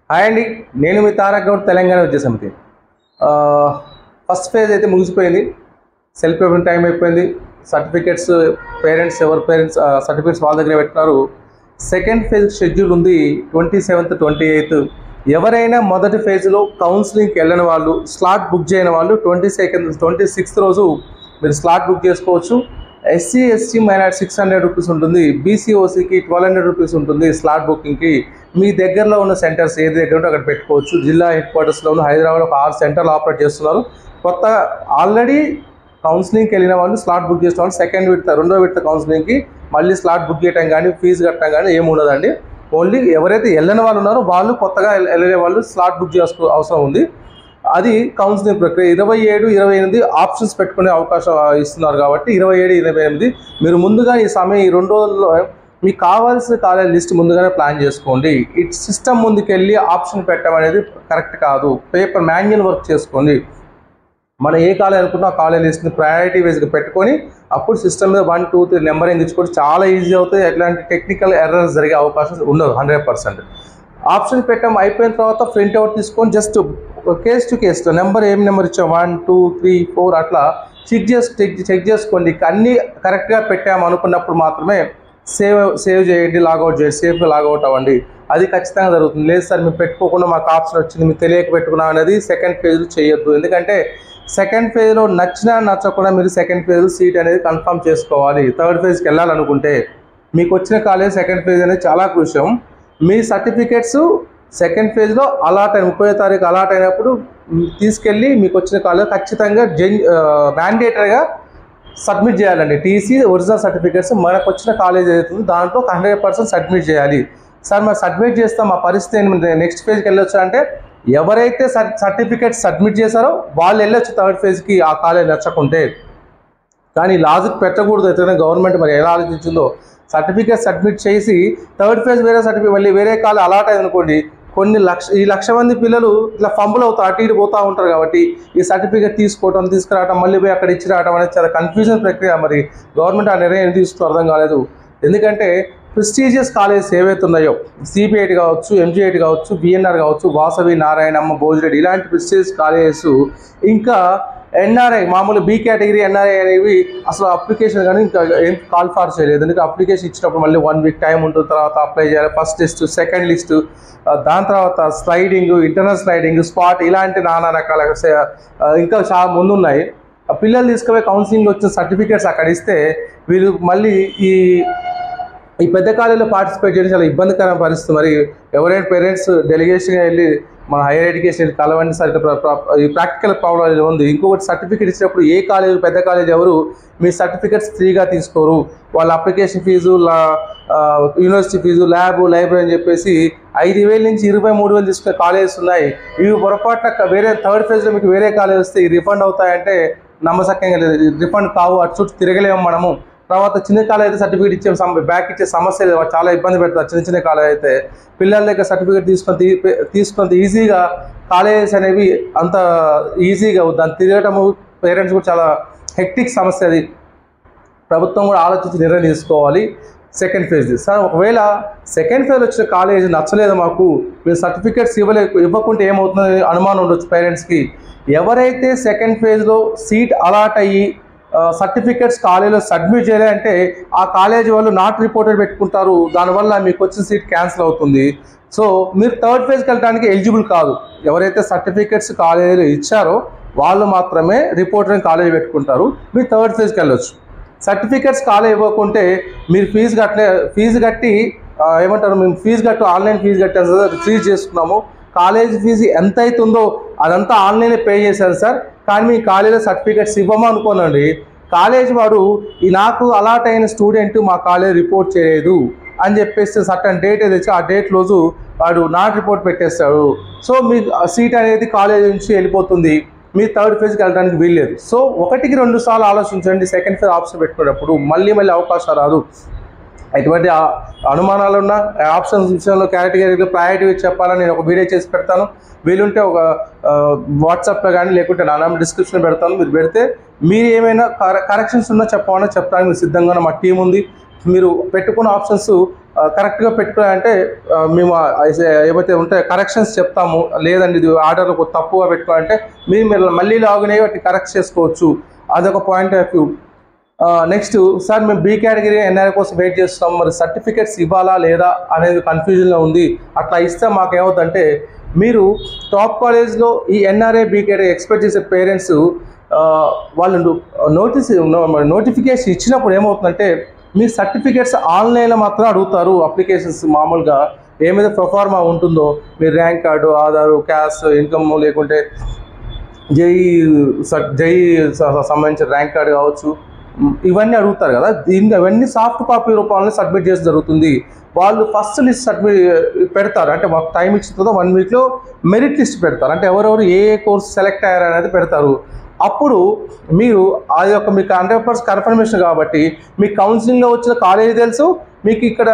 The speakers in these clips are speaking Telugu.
హాయ్ అండి, నేను మీ తారక్ గౌడ్, తెలంగాణ విద్యా సమితి. ఫస్ట్ ఫేజ్ అయితే ముగిసిపోయింది. సెల్ఫ్ పేమెంట్ టైం అయిపోయింది. సర్టిఫికేట్స్ ఎవరి పేరెంట్స్ సర్టిఫికేట్స్ వాళ్ళ దగ్గర పెట్టుకున్నారు. సెకండ్ ఫేజ్ షెడ్యూల్ ఉంది 27th 28th. ఎవరైనా మొదటి ఫేజ్లో కౌన్సిలింగ్కి వెళ్ళని వాళ్ళు, స్లాట్ బుక్ చేయని వాళ్ళు 26th రోజు మీరు స్లాట్ బుక్ చేసుకోవచ్చు. ఎస్సీ ఎస్టీ మైనార్టీ 600 రూపీస్ ఉంటుంది. బీసీఓసీకి 1200 రూపీస్ ఉంటుంది స్లాట్ బుకింగ్కి. మీ దగ్గరలో ఉన్న సెంటర్స్ ఏది దగ్గర ఉంటే అక్కడ పెట్టుకోవచ్చు. జిల్లా హెడ్ క్వార్టర్స్లోను హైదరాబాద్లో ఒక 6 సెంటర్లు ఆపరేట్ చేస్తున్నారు. కొత్త ఆల్రెడీ కౌన్సిలింగ్కి వెళ్ళిన వాళ్ళు స్లాట్ బుక్ చేసిన వాళ్ళు రెండో విడత కౌన్సిలింగ్కి మళ్ళీ స్లాట్ బుక్ చేయడం కానీ ఫీజు కట్టడం కానీ ఏమి ఉండదండి. ఓన్లీ ఎవరైతే వెళ్ళని వాళ్ళు ఉన్నారో వాళ్ళు కొత్తగా వెళ్ళే వాళ్ళు స్లాట్ బుక్ చేసుకో అవసరం ఉంది. అది కౌన్సిలింగ్ ప్రక్రియ. 27, 28 ఆప్షన్స్ పెట్టుకునే అవకాశం ఇస్తున్నారు కాబట్టి 27, 28 మీరు ముందుగా ఈ 2 రోజుల్లో మీకు కావాల్సిన కాలేజ్ లిస్ట్ ముందుగానే ప్లాన్ చేసుకోండి. ఇట్ సిస్టమ్ ముందుకెళ్ళి ఆప్షన్ పెట్టడం అనేది కరెక్ట్ కాదు. పేపర్ మాన్యువల్ వర్క్ చేసుకోండి. మనం ఏ కాలేజ్ అనుకుంటున్నా ఆ కాలేజ్ లిస్ట్ని ప్రయారిటీ వైజ్గా పెట్టుకొని అప్పుడు సిస్టమ్ మీద 1, 2, 3 నెంబర్ ఎంచుకోవడం చాలా ఈజీ అవుతుంది. ఎట్లాంటి టెక్నికల్ ఎర్రర్స్ జరిగే అవకాశం ఉండదు 100%. ఆప్షన్ పెట్టడం అయిపోయిన తర్వాత ప్రింట్ అవుట్ తీసుకొని జస్ట్ కేస్ టు కేస్ ఏం నెంబర్ ఇచ్చాం 1, 2, 3, 4 అట్లా చెక్ చేసుకోండి. అన్నీ కరెక్ట్గా పెట్టాము అనుకున్నప్పుడు మాత్రమే సేవ్ చేయండి, లాగౌట్ చేయండి, సేఫ్గా లాగౌట్ అవ్వండి. అది ఖచ్చితంగా జరుగుతుంది. లేదు సార్ మేము పెట్టుకోకుండా మాకు ఆప్షన్ వచ్చింది, మీకు తెలియక పెట్టుకున్నాం అనేది సెకండ్ ఫేజ్లో చేయొద్దు. ఎందుకంటే సెకండ్ ఫేజ్లో నచ్చకుండా మీరు సెకండ్ ఫేజ్ సీట్ అనేది కన్ఫర్మ్ చేసుకోవాలి. థర్డ్ ఫేజ్కి వెళ్ళాలనుకుంటే మీకు వచ్చిన కాలేజ్ సెకండ్ ఫేజ్ అనేది చాలా క్రూషియం. మీ సర్టిఫికేట్స్ సెకండ్ ఫేజ్లో అలాట్ 30వ తారీఖు అలాట్ అయినప్పుడు తీసుకెళ్ళి మీకు వచ్చిన కాలేజ్ ఖచ్చితంగా మ్యాండేటరీగా సబ్మిట్ చేయాలండి. టీసీ ఒరిజినల్ సర్టిఫికేట్స్ మనకు వచ్చిన కాలేజ్ అవుతుంది దాంట్లో 100% సబ్మిట్ చేయాలి. సార్ మరి సబ్మిట్ చేస్తాం మా పరిస్థితి నెక్స్ట్ ఫేజ్కి వెళ్ళొచ్చు అంటే ఎవరైతే సర్టిఫికేట్స్ సబ్మిట్ చేశారో వాళ్ళు వెళ్ళొచ్చు థర్డ్ ఫేజ్కి ఆ కాలేజ్ నచ్చకుంటే. కానీ లాజిక్ పెట్టకూడదు. అయితే గవర్నమెంట్ మరి ఎలా ఆలోచించిందో సర్టిఫికేట్ సబ్మిట్ చేసి థర్డ్ ఫేజ్ వేరే సర్టిఫికేట్ మళ్ళీ వేరే కాలేజ్ అలాట్ అయింది అనుకోండి, ఈ 1,00,000 మంది పిల్లలు ఇట్లా ఫంబుల్ అవుతారు, అటు ఇటు పోతూ ఉంటారు. కాబట్టి ఈ సర్టిఫికేట్ తీసుకురావడం మళ్ళీ పోయి అక్కడ ఇచ్చి రావడం అనేది చాలా కన్ఫ్యూజన్ ప్రక్రియ. మరి గవర్నమెంట్ ఆ నిర్ణయం తీసుకుంటూ అర్థం కాలేదు. ఎందుకంటే ప్రెస్టీజియస్ కాలేజెస్ ఏవైతే ఉన్నాయో సిబిఐటి కావచ్చు, ఎంజిఐటి కావచ్చు, బిఎన్ఆర్ కావచ్చు, వాసవి, నారాయణమ్మ, భోజిరెడ్డి ఇలాంటి ప్రెస్టీజియస్ కాలేజెస్, ఇంకా ఎన్ఆర్ఐ మామూలు బి కేటగిరీ ఎన్ఆర్ఐ అనేవి అసలు అప్లికేషన్ కానీ ఇంకా ఏం కాల్ ఫార్ చేయలేదు. ఎందుకంటే అప్లికేషన్ ఇచ్చినప్పుడు మళ్ళీ 1 వీక్ టైం ఉంటుంది. తర్వాత అప్లై చేయాలి. ఫస్ట్ లిస్ట్, సెకండ్ లిస్టు, దాని తర్వాత స్లైడింగ్, ఇంటర్నల్ స్లైడింగ్, స్పాట్ ఇలాంటి నానా రకాల ఇంకా చాలా ముందున్నాయి. పిల్లలు తీసుకుపోయి కౌన్సిలింగ్ వచ్చిన సర్టిఫికేట్స్ అక్కడ ఇస్తే వీళ్ళు మళ్ళీ ఈ పెద్ద కాలేజీలో పార్టిసిపేట్ చేయడం చాలా ఇబ్బందికరమైన పరిస్థితి. మరి ఎవరైనా పేరెంట్స్ డెలిగేషన్గా వెళ్ళి మన హైయర్ ఎడ్యుకేషన్ కలవండి సార్, ఈ ప్రాక్టికల్ ప్రాబ్లం ఉంది. ఇంకొకటి సర్టిఫికేట్ ఇచ్చినప్పుడు ఏ కాలేజ్ పెద్ద కాలేజ్ ఎవరు మీ సర్టిఫికేట్స్ ఫ్రీగా తీసుకోరు. వాళ్ళ application fee, university fee, lab, library అని చెప్పేసి 5,000 నుంచి 23,000 తీసుకునే కాలేజెస్ ఉన్నాయి. ఇవి పొరపాటున వేరే థర్డ్ ఫేజ్లో మీకు వేరే కాలేజ్ వస్తే ఈ రిఫండ్ అవుతాయంటే నమ్మసక్యంగా లేదు. రిఫండ్ కావు, అటు చుట్టూ తిరగలేము మనము. తర్వాత చిన్న కాలేజ్ అయితే సర్టిఫికేట్ బ్యాక్ ఇచ్చే సమస్య లేదు, చాలా ఇబ్బంది పెడతారు. చిన్న కాలేజ్ అయితే పిల్లల దగ్గర సర్టిఫికేట్ తీసుకొని ఈజీగా కాలేజెస్ అనేవి అంత ఈజీగా దాన్ని తిరగటము పేరెంట్స్ కూడా చాలా హెక్టిక్ సమస్య. అది ప్రభుత్వం కూడా ఆలోచించి నిర్ణయం తీసుకోవాలి. సెకండ్ ఫేజ్ సార్, ఒకవేళ సెకండ్ ఫేజ్ వచ్చిన కాలేజ్ నచ్చలేదు మాకు, మీరు సర్టిఫికేట్స్ ఇవ్వకుంటే ఏమవుతుందని అనుమానం ఉండొచ్చు పేరెంట్స్కి. ఎవరైతే సెకండ్ ఫేజ్లో సీట్ అలాట్ అయ్యి సర్టిఫికేట్స్ కాలేజీలో సబ్మిట్ చేయాలంటే ఆ కాలేజీ వాళ్ళు నాట్ రిపోర్టెడ్ పెట్టుకుంటారు. దానివల్ల మీకు వచ్చిన సీట్ క్యాన్సిల్ అవుతుంది. సో మీరు థర్డ్ ఫేజ్కి వెళ్ళడానికి ఎలిజిబుల్ కాదు. ఎవరైతే సర్టిఫికేట్స్ కాలేజీలో ఇచ్చారో వాళ్ళు మాత్రమే రిపోర్టెడ్ కాలేజీ పెట్టుకుంటారు. మీరు థర్డ్ ఫేజ్కి వెళ్ళొచ్చు. సర్టిఫికేట్స్ కాలేజ్ ఇవ్వకుంటే మీరు ఫీజు కట్టి ఏమంటారు, మేము ఆన్లైన్ ఫీజు కట్టాను సార్, రిలీజ్ చేసుకున్నాము, కాలేజ్ ఫీజు ఎంత అవుతుందో అదంతా ఆన్లైన్లో పే చేశారు సార్, కానీ మీ కాలేజీలో సర్టిఫికేట్స్ ఇవ్వమా అనుకోనండి. కాలేజ్ వాడు నాకు అలాట్ అయిన స్టూడెంట్ మా కాలేజ్ రిపోర్ట్ చేయలేదు అని చెప్పేసి సర్టన్ డేట్ తెచ్చి ఆ డేట్ రోజు వాడు నాట్ రిపోర్ట్ పెట్టేస్తాడు. సో మీ సీట్ అనేది కాలేజ్ నుంచి వెళ్ళిపోతుంది. మీ థర్డ్ ఫేజ్కి వెళ్ళడానికి వీల్లేదు. సో 1కి 2 సార్లు ఆలోచించండి. సెకండ్ ఫేజ్ ఆప్షన్ పెట్టుకునేటప్పుడు మళ్ళీ అవకాశం రాదు. ఎటువంటి అనుమానాలు ఉన్న ఆప్షన్స్ విషయంలో కేటగిరీలో ప్రయారిటీ చెప్పాలని నేను ఒక వీడియో చేసి పెడతాను. వీలుంటే ఒక వాట్సాప్లో కానీ లేకుంటే నా డిస్క్రిప్షన్ పెడతాను. మీరు పెడితే మీరు ఏమైనా కరెక్షన్స్ ఉన్నా చెప్పడానికి మీరు సిద్ధంగా మా టీం ఉంది. మీరు పెట్టుకున్న ఆప్షన్స్ కరెక్ట్గా పెట్టుకోవాలంటే మేము ఏవైతే ఉంటాయో కరెక్షన్స్ చెప్తాము. లేదండి ఇది ఆర్డర్లో తప్పుగా పెట్టుకోవాలంటే మీరు మళ్ళీ లాగిన్ అయ్యి వాటిని కరెక్ట్ చేసుకోవచ్చు. అదొక point of view. Next sir మేము బీ కేటగిరీ ఎన్ఆర్ఐ కోసం వెయిట్ చేస్తాం, మరి సర్టిఫికేట్స్ ఇవ్వాలా లేదా అనేది కన్ఫ్యూజన్లో ఉంది. అట్లా ఇస్తే మాకేమవుతుందంటే మీరు టాప్ కాలేజ్లో ఈ ఎన్ఆర్ఐ బీ కేటగిరీ ఎక్స్పెక్ట్ చేసే పేరెంట్స్ వాళ్ళు నోటిఫికేషన్ ఇచ్చినప్పుడు ఏమవుతుందంటే మీ సర్టిఫికేట్స్ ఆన్లైన్లో మాత్రం అడుగుతారు. అప్లికేషన్స్ మామూలుగా ఏమైతే ప్రొఫార్మా ఉంటుందో మీ rank card, Aadhaar, caste, income, లేకుంటే జేఈ సంబంధించిన ర్యాంక్ కార్డు కావచ్చు, ఇవన్నీ అడుగుతారు కదా. ఇవన్నీ సాఫ్ట్ కాపీ రూపంలో సబ్మిట్ చేసి జరుగుతుంది. వాళ్ళు ఫస్ట్ లిస్ట్ పెడతారు, అంటే మాకు టైం ఇచ్చిన తర్వాత 1 వీక్లో మెరిట్ లిస్ట్ పెడతారు, అంటే ఎవరెవరు ఏ కోర్స్ సెలెక్ట్ అయ్యారు అనేది పెడతారు. అప్పుడు మీరు అది ఒక మీకు 100% కన్ఫర్మేషన్ కాబట్టి మీ కౌన్సిలింగ్లో వచ్చిన కాలేజీ తెలుసు, మీకు ఇక్కడ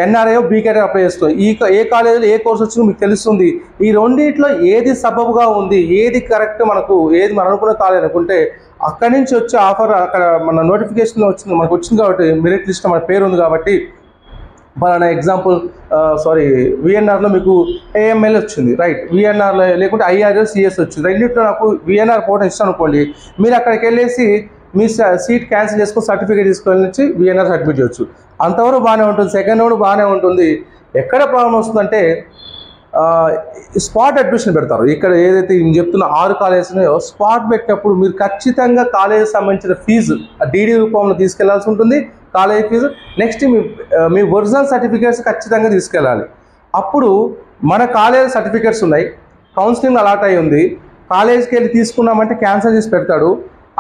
ఎన్ఆర్ఐ బీ కేటగిరీ అప్లై చేస్తుంది, ఏ కాలేజీలో ఏ కోర్స్ వచ్చిందో మీకు తెలుస్తుంది. ఈ రెండింటిలో ఏది సబబుగా ఉంది, ఏది కరెక్ట్, ఏది మనం అనుకున్న కాలేజ్ అనుకుంటే అక్కడి నుంచి వచ్చే ఆఫర్ అక్కడ మన నోటిఫికేషన్లో వచ్చింది, మనకు వచ్చింది కాబట్టి మెరిట్ లిస్ట్ మన పేరు ఉంది కాబట్టి మన ఎగ్జాంపుల్ విఎన్ఆర్లో మీకు ఏఎంఎల్ వచ్చింది, రైట్, విఎన్ఆర్లో లేకుంటే ఐఆర్ఎల్ సిఎస్ వచ్చింది, రెండింటిలో నాకు విఎన్ఆర్ పోవడం ఇష్టం అనుకోండి, మీరు అక్కడికి వెళ్ళేసి మీ సీట్ క్యాన్సిల్ చేసుకొని సర్టిఫికేట్ తీసుకొని నుంచి విఎన్ఆర్ సబ్మిట్ చేయొచ్చు. అంతవరకు బాగానే ఉంటుంది, సెకండ్ రౌండ్ బాగానే ఉంటుంది. ఎక్కడ ప్రాబ్లం వస్తుందంటే స్పాట్ అడ్మిషన్ పెడతారు. ఇక్కడ ఏదైతే నేను చెప్తున్న 6 కాలేజెస్ ఉన్నాయో స్పాట్ పెట్టినప్పుడు మీరు ఖచ్చితంగా కాలేజీకి సంబంధించిన ఫీజు డీడీ రూపంలో తీసుకెళ్లాల్సి ఉంటుంది, కాలేజీ ఫీజు. నెక్స్ట్ మీ ఒరిజినల్ సర్టిఫికేట్స్ ఖచ్చితంగా తీసుకెళ్ళాలి. అప్పుడు మన కాలేజ్ సర్టిఫికేట్స్ ఉన్నాయి, కౌన్సిలింగ్ అలాట్ అయి ఉంది, కాలేజీకి వెళ్ళి తీసుకున్నామంటే క్యాన్సిల్ చేసి పెడతాడు.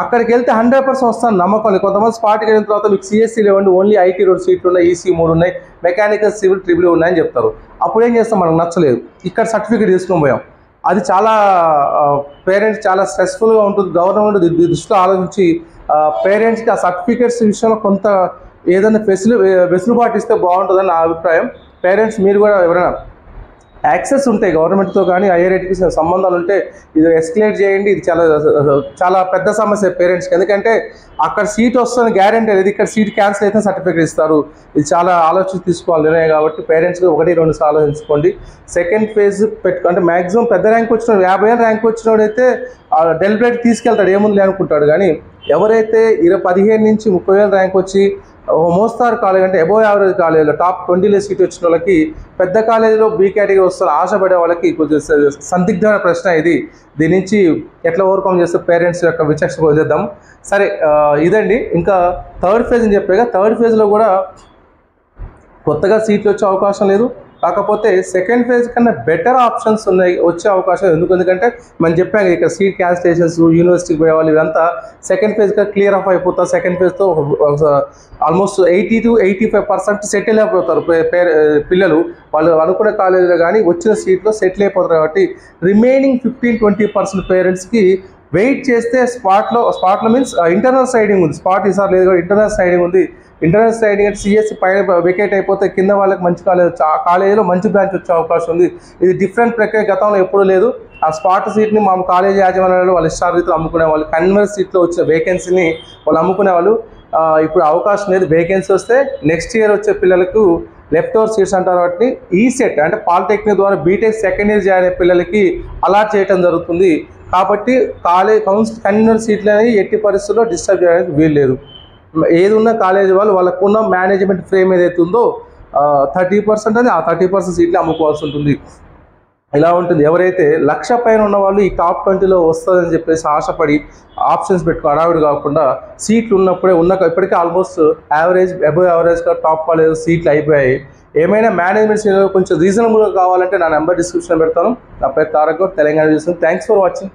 అక్కడికి వెళ్తే 100% వస్తాను నమ్మకం లేదు. కొంతమంది స్పాట్కి వెళ్ళిన తర్వాత మీకు సిఎస్సీ లేవండి, ఓన్లీ ఐటీ 2 సీట్లు ఉన్నాయి, ఈసీ 3 ఉన్నాయి, మెకానికల్, సివిల్, ట్రిపుల్ ఉన్నాయని చెప్తారు. అప్పుడు ఏం చేస్తాం, మనకు నచ్చలేదు, ఇక్కడ సర్టిఫికేట్ తీసుకొని పోయాం. అది చాలా పేరెంట్స్ చాలా స్ట్రెస్ఫుల్గా ఉంటుంది. గవర్నమెంట్ దృష్టిలో ఆలోచించి పేరెంట్స్కి ఆ సర్టిఫికేట్స్ విషయంలో కొంత ఏదైనా వెసులుబాటు ఇస్తే బాగుంటుందని నా అభిప్రాయం. పేరెంట్స్ మీరు కూడా ఎవరైనా యాక్సెస్ ఉంటాయి గవర్నమెంట్తో కానీ హైయర్ ఎడ్యుకేషన్ సంబంధాలు ఉంటే ఇది ఎస్కలేట్ చేయండి. ఇది చాలా పెద్ద సమస్య పేరెంట్స్కి, ఎందుకంటే అక్కడ సీట్ వస్తుందని గ్యారెంటీ లేదు, ఇక్కడ సీట్ క్యాన్సిల్ అయితే సర్టిఫికేట్ ఇస్తారు. ఇది చాలా ఆలోచించి తీసుకోవాలి నిర్ణయం కాబట్టి పేరెంట్స్కి 1-2 సార్లు ఆలోచించుకోండి. సెకండ్ ఫేజ్ అంటే మ్యాక్సిమం పెద్ద ర్యాంక్ వచ్చిన 50,000 ర్యాంక్ వచ్చినోడైతే డెలిబరేట్ తీసుకెళ్తాడు, ఏముంది అనుకుంటాడు. కానీ ఎవరైతే 15,000 నుంచి 30,000 ర్యాంక్ వచ్చి మోస్తారు కాలేజ్ అంటే అబోవ్ యావరేజ్ కాలేజీలో టాప్ 20లో సీట్ వచ్చిన వాళ్ళకి పెద్ద కాలేజీలో బీ కేటగిరీ వస్తారు ఆశపడే వాళ్ళకి కొంచెం సందిగ్ధమైన ప్రశ్న ఇది. దీని నుంచి ఎట్లా ఓవర్కమ్ చేస్తే పేరెంట్స్ యొక్క విచక్షణ వదిలేద్దాం. సరే, ఇదండి. ఇంకా థర్డ్ ఫేజ్ అని చెప్పాక థర్డ్ ఫేజ్లో కూడా కొత్తగా సీట్లు వచ్చే అవకాశం లేదు, కాకపోతే సెకండ్ ఫేజ్ కన్నా బెటర్ ఆప్షన్స్ ఉన్నాయి వచ్చే అవకాశం. ఎందుకంటే మనం చెప్పాం ఇక్కడ సీట్ క్యాన్సిలేషన్స్, యూనివర్సిటీకి పోయే వాళ్ళు ఇదంతా సెకండ్ ఫేజ్గా క్లియర్ ఆఫ్ అయిపోతారు. సెకండ్ ఫేజ్తో ఆల్మోస్ట్ 80 to 85% సెటిల్ అయిపోతారు పిల్లలు. వాళ్ళు అనుకునే కాలేజీలో కానీ వచ్చిన సీట్లో సెటిల్ అయిపోతారు. కాబట్టి రిమైనింగ్ 15-20% పేరెంట్స్కి వెయిట్ చేస్తే స్పాట్లో మీన్స్ ఇంటర్నల్ సైడింగ్ ఉంది, స్పాట్ ఈసారి లేదు కూడా ఇంటర్నల్ సైడింగ్ ఉంది. ఇంటర్నల్ సైడింగ్ అంటే సిఎస్సి పైన వెకేట్ అయిపోతే కింద వాళ్ళకి మంచి కాలేజ్ ఆ కాలేజీలో మంచి బ్రాంచ్ వచ్చే అవకాశం ఉంది. ఇది డిఫరెంట్ ప్రక్రియ, గతంలో ఎప్పుడూ లేదు. ఆ స్పాట్ సీట్ని మా కాలేజీ యాజమాన్యాలు వాళ్ళు ఇష్టారీతిలో అమ్ముకునే వాళ్ళు, కన్వర్స్ సీట్లో వచ్చిన వేకెన్సీని వాళ్ళు అమ్ముకునే వాళ్ళు. ఇప్పుడు అవకాశం లేదు. వేకెన్సీ వస్తే నెక్స్ట్ ఇయర్ వచ్చే పిల్లలకు లెఫ్ట్ ఓవర్ సీట్స్ అంటారు, వాటిని ఈసెట్ అంటే పాలిటెక్నిక్ ద్వారా బీటెక్ సెకండ్ ఇయర్ జాయిన్ అయ్యే పిల్లలకి అలాట్ చేయడం జరుగుతుంది. కాబట్టి కన్వీనర్ సీట్లు అనేవి ఎట్టి పరిస్థితుల్లో డిస్టర్బ్ చేయడానికి వీలు లేదు. ఏది ఉన్న కాలేజీ వాళ్ళకున్న మేనేజ్మెంట్ ఫ్రేమ్ ఏదైతే ఉందో 30% అని ఆ 30% సీట్లు అమ్ముకోవాల్సి ఉంటుంది. ఇలా ఉంటుంది. ఎవరైతే 1,00,000 పైన ఉన్న వాళ్ళు ఈ టాప్ 20లో వస్తుందని చెప్పేసి ఆశపడి ఆప్షన్స్ పెట్టుకో అడావిడి కాకుండా సీట్లు ఉన్నప్పుడే ఇప్పటికే ఆల్మోస్ట్ యావరేజ్ అబోవ్ యావరేజ్గా టాప్ కాలేజ్ సీట్లు అయిపోయాయి. ఏమైనా మేనేజ్మెంట్ సీట్లో కొంచెం రీజనబుల్గా కావాలంటే నా నెంబర్ డిస్క్రిప్షన్ పెడతాను. నా పేరు Tarak Goud, Telangana. Thanks for watching.